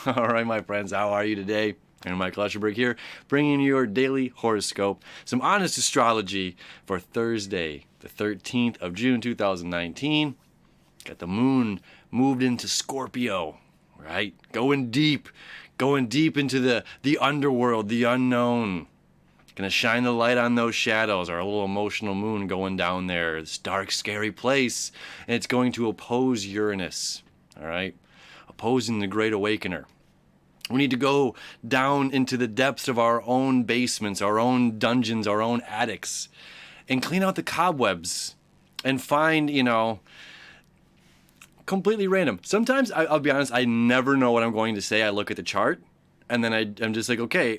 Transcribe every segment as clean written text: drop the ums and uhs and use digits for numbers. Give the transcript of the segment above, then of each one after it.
All right, my friends, how are you today? And Michael Eschenberg here, bringing you your daily horoscope, some honest astrology for Thursday, the 13th of June, 2019. Got the moon moved into Scorpio, right? Going deep into the underworld, the unknown. Gonna shine the light on those shadows, our little emotional moon going down there, this dark, scary place, and it's going to oppose Uranus, all right? Opposing the Great Awakener. We need to go down into the depths of our own basements, our own dungeons, our own attics, and clean out the cobwebs and find, completely random. Sometimes, I'll be honest, I never know what I'm going to say. I look at the chart, and then I'm just like, okay,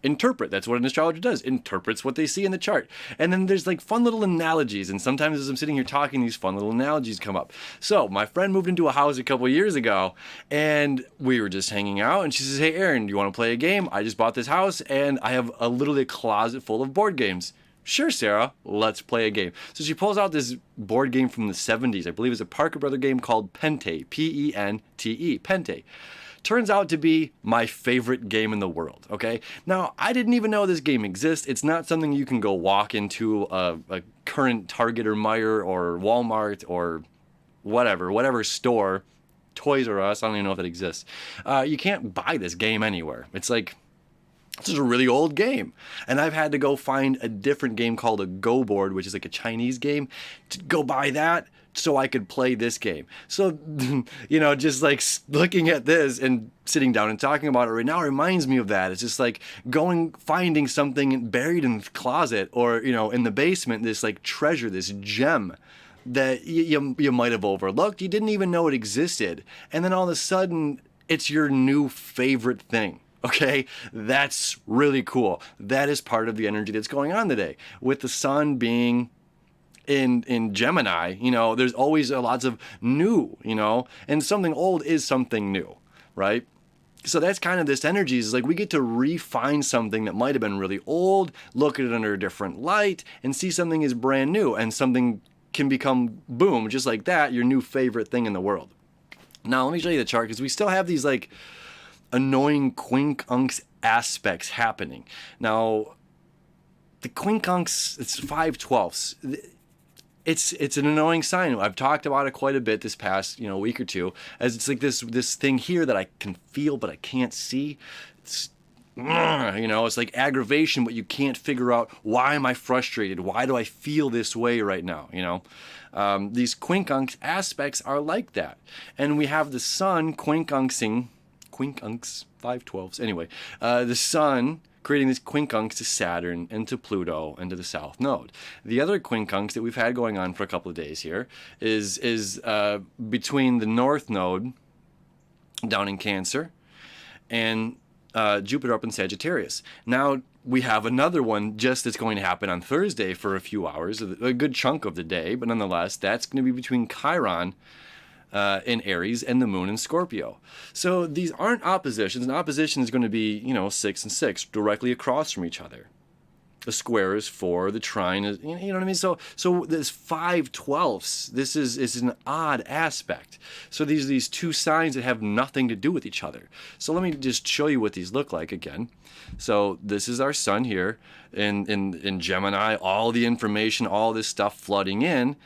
interpret. That's what an astrologer does. Interprets what they see in the chart. And then there's like fun little analogies. And sometimes as I'm sitting here talking, these fun little analogies come up. So my friend moved into a house a couple of years ago and we were just hanging out and she says, "Hey Aaron, do you want to play a game? I just bought this house and I have literally a closet full of board games." "Sure, Sarah, let's play a game." So she pulls out this board game from the 70s. I believe it's a Parker Brother game called Pente, P-E-N-T-E, Pente. Turns out to be my favorite game in the world, okay? Now, I didn't even know this game exists. It's not something you can go walk into a current Target or Meijer or Walmart or whatever store, Toys R Us, I don't even know if it exists. You can't buy this game anywhere. It's like, this is a really old game. And I've had to go find a different game called a Go board, which is like a Chinese game, to go buy that so I could play this game. So, just like looking at this and sitting down and talking about it right now reminds me of that. It's just like finding something buried in the closet or, in the basement, this like treasure, this gem that you might have overlooked. You didn't even know it existed. And then all of a sudden, it's your new favorite thing. Okay, that's really cool. That is part of the energy that's going on today. With the sun being in Gemini, there's always lots of new, and something old is something new, right? So that's kind of this energy is like we get to refine something that might have been really old, look at it under a different light, and see something is brand new, and something can become, boom, just like that, your new favorite thing in the world. Now, let me show you the chart because we still have these like annoying quincunx aspects happening. Now, the quincunx, it's 5/12. It's an annoying sign. I've talked about it quite a bit this past week or two, as it's like this thing here that I can feel but I can't see. It's it's like aggravation, but you can't figure out, why am I frustrated? Why do I feel this way right now? These quincunx aspects are like that, and we have the sun quincunx 5/12. Anyway, the sun creating this quincunx to Saturn and to Pluto and to the South Node. The other quincunx that we've had going on for a couple of days here is between the North Node down in Cancer and Jupiter up in Sagittarius. Now we have another one just that's going to happen on Thursday for a few hours, a good chunk of the day, but nonetheless, that's going to be between Chiron in Aries and the moon in Scorpio. So these aren't oppositions. An opposition is going to be, 6 and 6 directly across from each other. The square is 4, the trine is, you know what I mean? So this 5/12, this is an odd aspect. So these two signs that have nothing to do with each other. So let me just show you what these look like again. So this is our sun here in Gemini, all the information, all this stuff flooding in.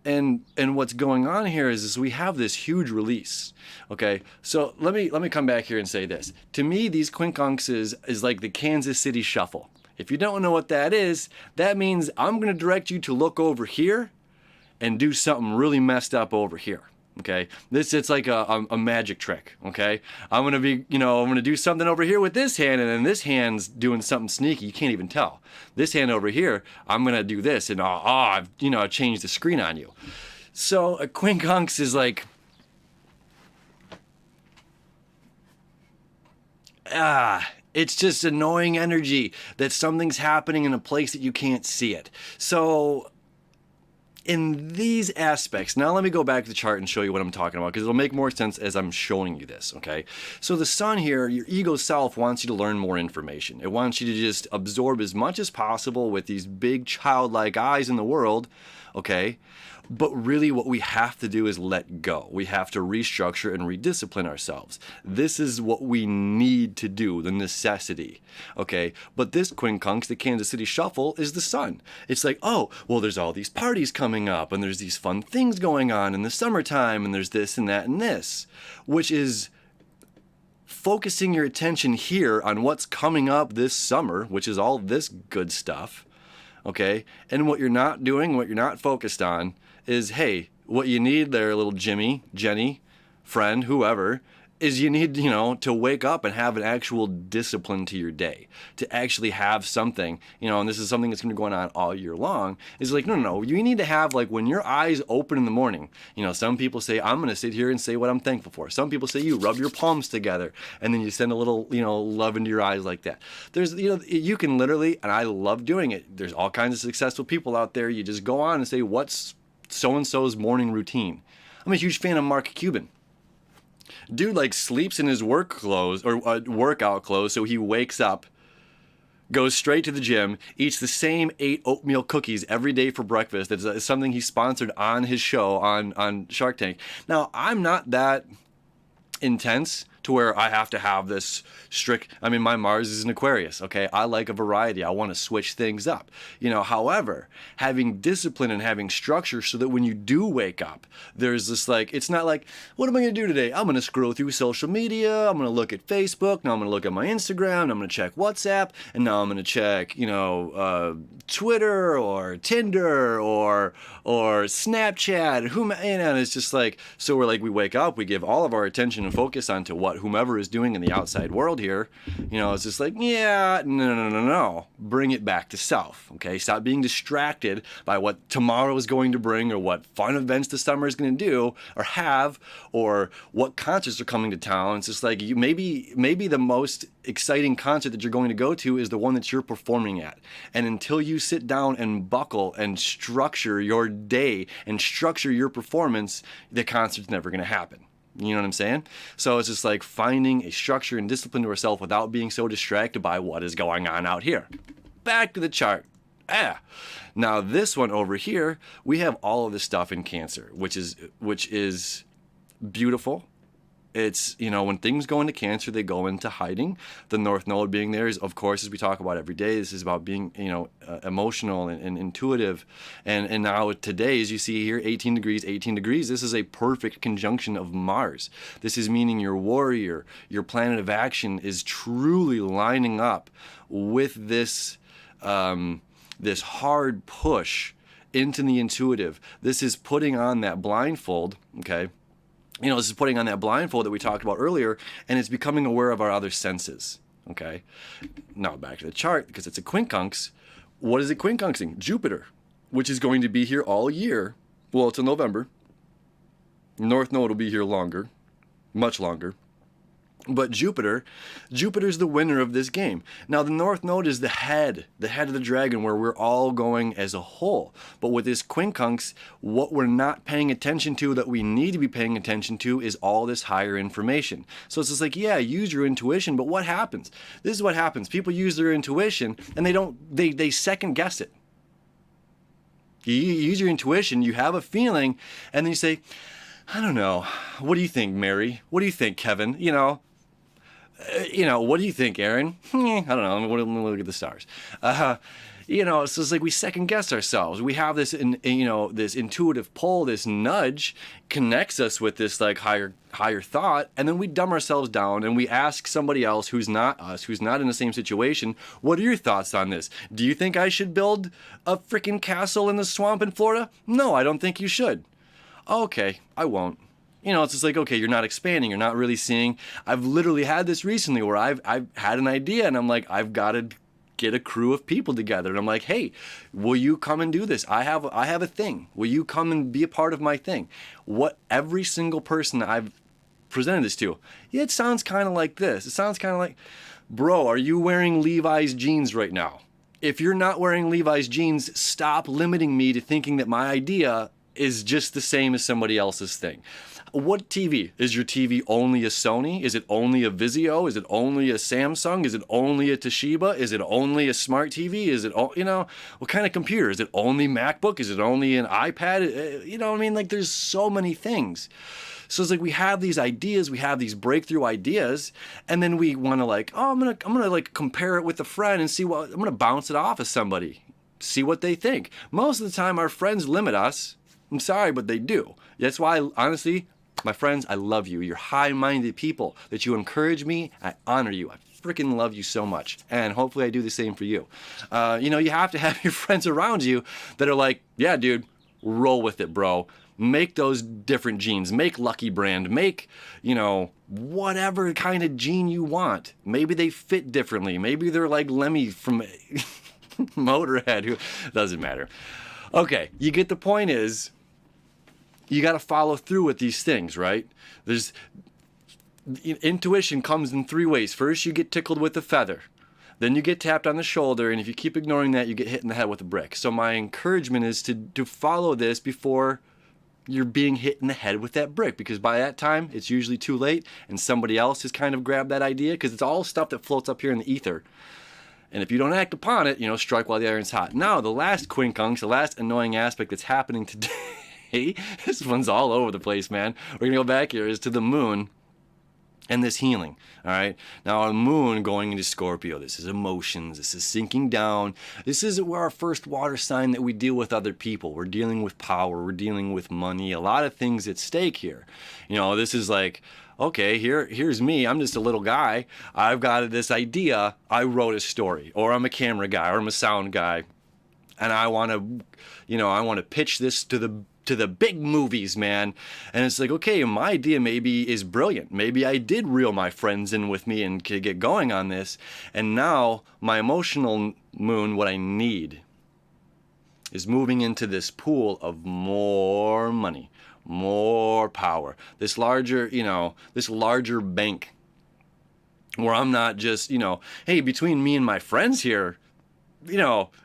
And what's going on here is we have this huge release. Okay, so let me come back here and say this. To me, these quincunxes is like the Kansas City Shuffle. If you don't know what that is, that means I'm going to direct you to look over here and do something really messed up over here. Okay, it's like a magic trick. Okay, I'm gonna do something over here with this hand, and then this hand's doing something sneaky. You can't even tell. This hand over here, I'm gonna do this, and I've changed the screen on you. So a quincunx is like, it's just annoying energy that something's happening in a place that you can't see it. So in these aspects, now let me go back to the chart and show you what I'm talking about, because it'll make more sense as I'm showing you this, okay? So the sun here, your ego self wants you to learn more information. It wants you to just absorb as much as possible with these big childlike eyes in the world, okay? But really what we have to do is let go. We have to restructure and rediscipline ourselves. This is what we need to do, the necessity. Okay? But this quincunx, the Kansas City Shuffle, is the sun. It's like, oh, well, there's all these parties coming up, and there's these fun things going on in the summertime, and there's this and that and this, which is focusing your attention here on what's coming up this summer, which is all this good stuff, okay? And what you're not doing, what you're not focused on is, hey, what you need there, little Jimmy, Jenny, friend, whoever, is you need, to wake up and have an actual discipline to your day, to actually have something, and this is something that's going to be going on all year long, is like, no, you need to have, like, when your eyes open in the morning, some people say, I'm going to sit here and say what I'm thankful for. Some people say you rub your palms together and then you send a little, love into your eyes like that. There's, you can literally, and I love doing it. There's all kinds of successful people out there. You just go on and say, what's so-and-so's morning routine? I'm a huge fan of Mark Cuban. Dude, like, sleeps in his work clothes or workout clothes, so he wakes up, goes straight to the gym, eats the same 8 oatmeal cookies every day for breakfast. It's something he sponsored on his show on Shark Tank. Now, I'm not that intense to where I have to have this strict, my Mars is an Aquarius, okay? I like a variety. I want to switch things up. However, having discipline and having structure so that when you do wake up, there's this, like, it's not like, what am I going to do today? I'm going to scroll through social media. I'm going to look at Facebook. Now I'm going to look at my Instagram. I'm going to check WhatsApp. And now I'm going to check, Twitter or Tinder or Snapchat. And it's just like, so we're like, we wake up, we give all of our attention and focus onto what whomever is doing in the outside world here, it's just like, no, bring it back to self, okay? Stop being distracted by what tomorrow is going to bring or what fun events the summer is going to do or have or what concerts are coming to town. It's just like, maybe the most exciting concert that you're going to go to is the one that you're performing at. And until you sit down and buckle and structure your day and structure your performance, the concert's never going to happen. You know what I'm saying? So it's just like finding a structure and discipline to ourselves without being so distracted by what is going on out here. Back to the chart. Now this one over here, we have all of this stuff in Cancer, which is beautiful. It's, when things go into Cancer, they go into hiding. The North Node being there is, of course, as we talk about every day, this is about being, emotional and intuitive. And now today, as you see here, 18 degrees, this is a perfect conjunction of Mars. This is meaning your warrior, your planet of action is truly lining up with this, this hard push into the intuitive. This is putting on that blindfold, okay? This is putting on that blindfold that we talked about earlier, and it's becoming aware of our other senses, okay? Now back to the chart, because it's a quincunx. What is it quincunxing? Jupiter, which is going to be here all year. Well, until November. North Node will be here longer, much longer. But Jupiter's the winner of this game. Now, the North Node is the head of the dragon, where we're all going as a whole. But with this quincunx, what we're not paying attention to that we need to be paying attention to is all this higher information. So it's just like, yeah, use your intuition, but what happens? This is what happens. People use their intuition, and they second guess it. You use your intuition, you have a feeling, and then you say, I don't know. What do you think, Mary? What do you think, Kevin? What do you think, Aaron? I don't know. Let me look at the stars. So it's like we second guess ourselves. We have this, this intuitive pull, this nudge connects us with this like higher thought, and then we dumb ourselves down and we ask somebody else who's not us, who's not in the same situation, what are your thoughts on this? Do you think I should build a freaking castle in the swamp in Florida? No, I don't think you should. Okay, I won't. It's just like, okay, you're not expanding, you're not really seeing. I've literally had this recently where I've had an idea and I'm like, I've got to get a crew of people together. And I'm like, hey, will you come and do this? I have a thing. Will you come and be a part of my thing? What every single person I've presented this to, it sounds kind of like this. It sounds kind of like, bro, are you wearing Levi's jeans right now? If you're not wearing Levi's jeans, stop limiting me to thinking that my idea is just the same as somebody else's thing. What TV? Is your TV only a Sony? Is it only a Vizio? Is it only a Samsung? Is it only a Toshiba? Is it only a smart TV? Is it all, what kind of computer? Is it only MacBook? Is it only an iPad? You know what I mean? Like, there's so many things. So it's like we have these ideas, we have these breakthrough ideas, and then we want to like, oh, I'm gonna like compare it with a friend and see what, I'm gonna bounce it off of somebody, see what they think. Most of the time our friends limit us. I'm sorry, but they do. That's why, honestly, my friends, I love you. You're high-minded people. That you encourage me, I honor you. I freaking love you so much. And hopefully I do the same for you. You have to have your friends around you that are like, yeah, dude, roll with it, bro. Make those different jeans. Make Lucky Brand. Make, whatever kind of jean you want. Maybe they fit differently. Maybe they're like Lemmy from Motorhead. Who doesn't matter. Okay, you get the point is, you got to follow through with these things, right? Intuition comes in three ways. First, you get tickled with a feather. Then you get tapped on the shoulder, and if you keep ignoring that, you get hit in the head with a brick. So my encouragement is to follow this before you're being hit in the head with that brick, because by that time, it's usually too late, and somebody else has kind of grabbed that idea, because it's all stuff that floats up here in the ether. And if you don't act upon it, strike while the iron's hot. Now, the last quincunx, the last annoying aspect that's happening today, this one's all over the place, man. We're going to go back here, is to the moon and this healing, all right? Now, our moon going into Scorpio, this is emotions, this is sinking down. This is our first water sign that we deal with other people. We're dealing with power, we're dealing with money, a lot of things at stake here. This is like, okay, here's me. I'm just a little guy. I've got this idea. I wrote a story, or I'm a camera guy, or I'm a sound guy, and I want to pitch this to the big movies, man. And it's like, okay, my idea maybe is brilliant. Maybe I did reel my friends in with me and could get going on this. And now my emotional moon, what I need is moving into this pool of more money, more power, this larger bank where I'm not just, hey, between me and my friends here,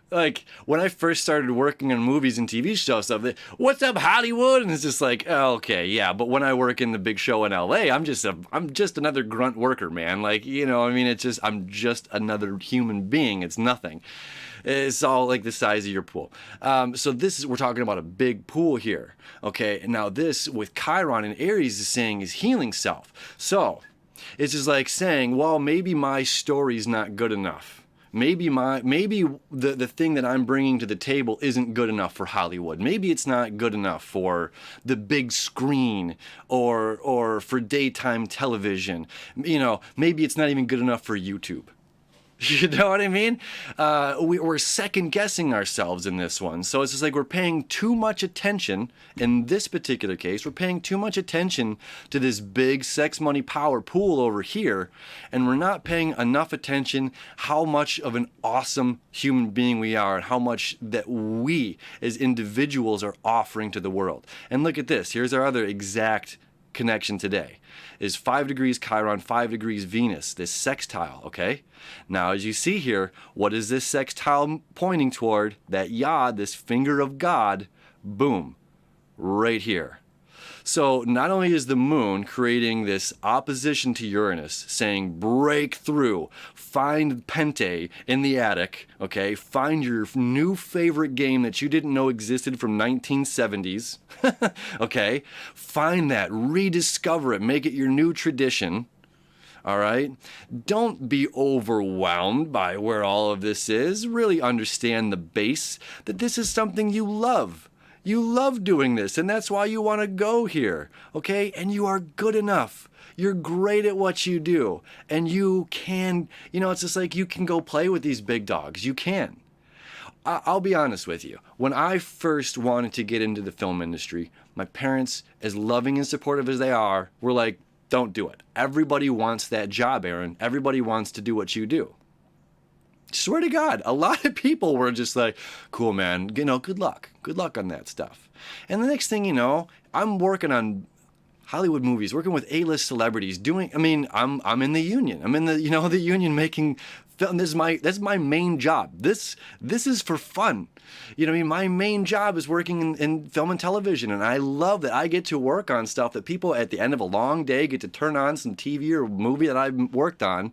like when I first started working on movies and TV show stuff, what's up Hollywood? And it's just like, oh, okay, yeah. But when I work in the big show in LA, I'm just another grunt worker, man. Like, I'm just another human being. It's nothing. It's all like the size of your pool. So we're talking about a big pool here. Okay. And now this with Chiron and Aries is saying is healing self. So it's just like saying, well, maybe my story's not good enough. Maybe the thing that I'm bringing to the table isn't good enough for Hollywood. Maybe it's not good enough for the big screen or for daytime television. Maybe it's not even good enough for YouTube. You know what I mean? We're second guessing ourselves in this one. So it's just like we're paying too much attention. In this particular case, we're paying too much attention to this big sex, money, power pool over here. And we're not paying enough attention how much of an awesome human being we are and how much that we as individuals are offering to the world. And look at this. Here's our other exact connection today. Is 5 degrees Chiron, 5 degrees Venus, this sextile, okay? Now, as you see here, what is this sextile pointing toward? That yod, this finger of God, boom, right here. So not only is the moon creating this opposition to Uranus, saying break through, find Pente in the attic, okay? Find your new favorite game that you didn't know existed from 1970s, okay? Find that, rediscover it, make it your new tradition. All right? Don't be overwhelmed by where all of this is. Really understand the base, that this is something you love. You love doing this, and that's why you want to go here, okay? And you are good enough. You're great at what you do. And you can, it's just like you can go play with these big dogs. You can. I'll be honest with you. When I first wanted to get into the film industry, my parents, as loving and supportive as they are, were like, don't do it. Everybody wants that job, Aaron. Everybody wants to do what you do. Swear to God, a lot of people were just like, cool, man, good luck. Good luck on that stuff. And the next thing you know, I'm working on Hollywood movies, working with A-list celebrities, I'm in the union. I'm in the, the union making film. That's my main job. This is for fun. My main job is working in film and television, and I love that I get to work on stuff that people at the end of a long day get to turn on some TV or movie that I've worked on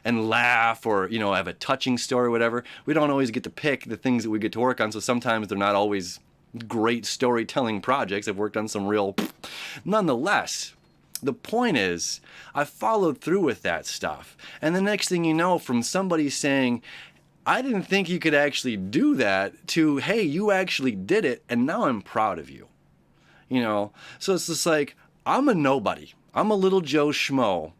and laugh, or, have a touching story or whatever. We don't always get to pick the things that we get to work on, so sometimes they're not always great storytelling projects. I've worked on some real... Nonetheless, the point is, I followed through with that stuff. And the next thing you know, from somebody saying, I didn't think you could actually do that, to, hey, you actually did it, and now I'm proud of you. So it's just like, I'm a nobody. I'm a little Joe Schmo.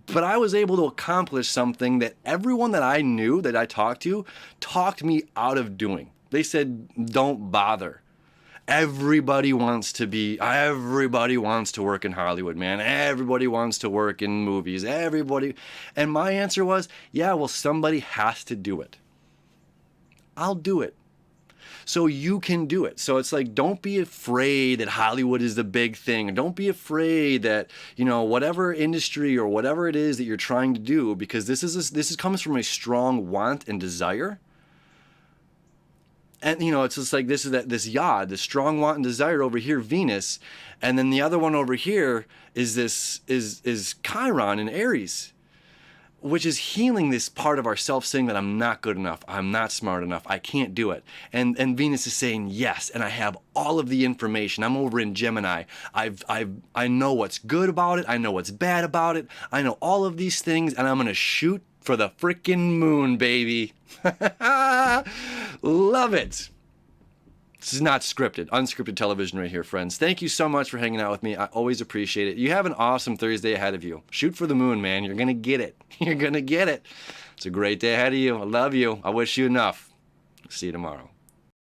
But I was able to accomplish something that everyone that I knew, that I talked to, talked me out of doing. They said, don't bother. Everybody wants to work in Hollywood, man. Everybody wants to work in movies. Everybody. And my answer was, yeah, well, somebody has to do it. I'll do it. So you can do it. So it's like, don't be afraid that Hollywood is the big thing. Don't be afraid that, whatever industry or whatever it is that you're trying to do, because this comes from a strong want and desire. And, it's just like, this yod, this strong want and desire over here, Venus. And then the other one over here is Chiron in Aries, which is healing this part of ourself, saying that I'm not good enough. I'm not smart enough. I can't do it. And Venus is saying, yes. And I have all of the information. I'm over in Gemini. I know what's good about it. I know what's bad about it. I know all of these things, and I'm going to shoot for the freaking moon, baby. Love it. This is not scripted, unscripted television right here, friends. Thank you so much for hanging out with me. I always appreciate it. You have an awesome Thursday ahead of you. Shoot for the moon, man. You're going to get it. You're going to get it. It's a great day ahead of you. I love you. I wish you enough. See you tomorrow.